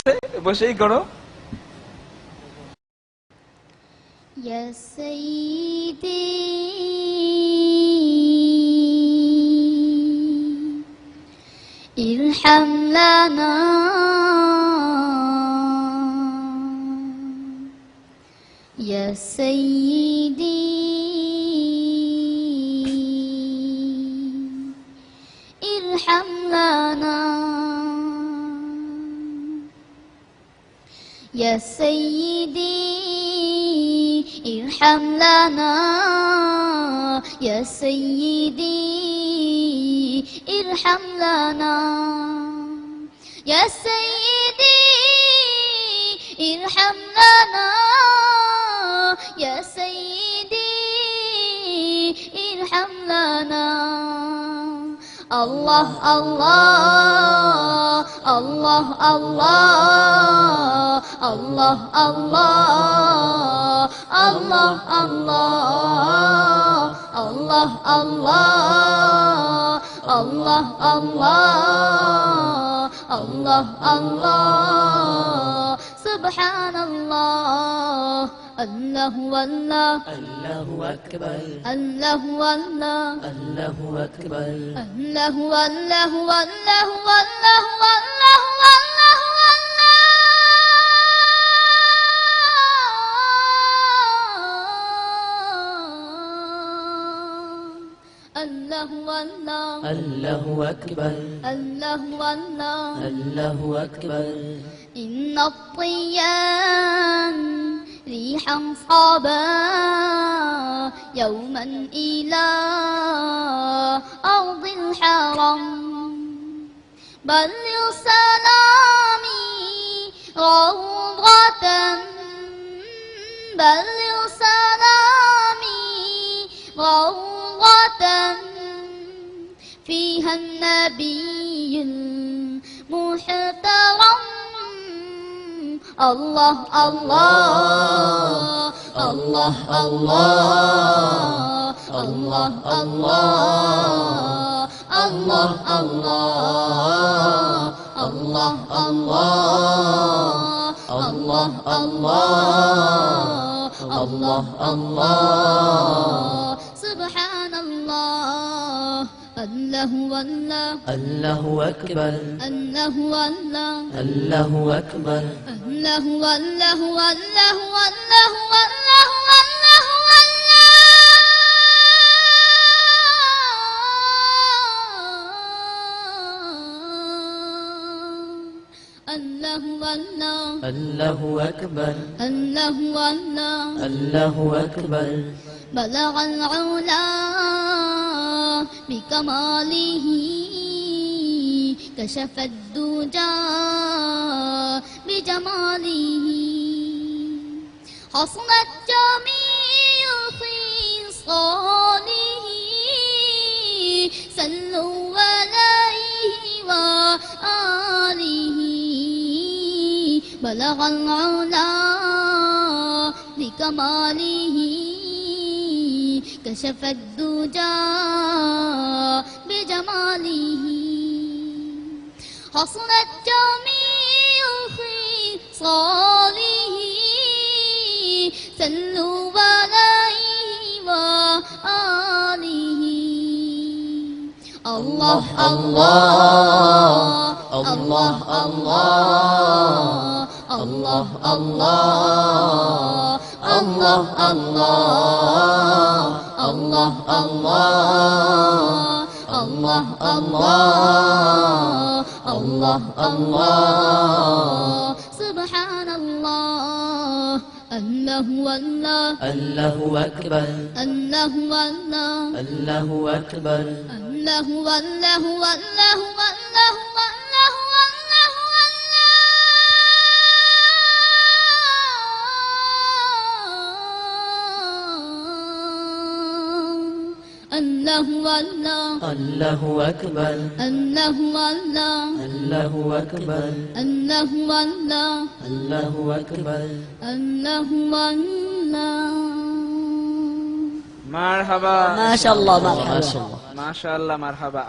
আছে, বসেই করো। ইয়া সাইয়্যিদি ইরহাম লানা ইয়া সাইয়্যিদি ইরহাম লানা ইয়া সাইয়্যিদি ارحم لنا يا سيدي ارحم لنا يا سيدي ارحم لنا يا سيدي ارحم لنا الله الله الله الله الله الله الله الله الله الله الله الله الله الله سبحان الله الله والله الله أكبر الله والله الله أكبر الله والله والله والله والله والله الله والله الله أكبر الله والله الله أكبر إن الطيان ريحا صابا يوما إلى أرض الحرم بلغ سلامي روضة بلغ سلامي روضة فيها النبي المحترم الله الله الله الله الله الله الله الله الله الله الله الله سبحان الله الله والله الله أكبر الله والله الله أكبر الله والله والله والله والله والله الله والله الله أكبر الله والله الله أكبر بلغ العلا بكماله كشف الدجى بجماله حصلت جميع خصاله صلوا عليه وآله بلغ العلا بكماله كشف الدجى بجماله حصلت جميع خصاله صلوا عليه وآله الله الله الله الله الله الله الله الله الله الله الله الله سبحان الله الله والله الله أكبر الله والله الله أكبر الله والله والله والله والله الله والله الله أكبر الله والله الله أكبر الله والله الله أكبر الله والله মারহাবা ما شاء الله مرحبا ما شاء الله মাশাআল্লাহ মারহাবা।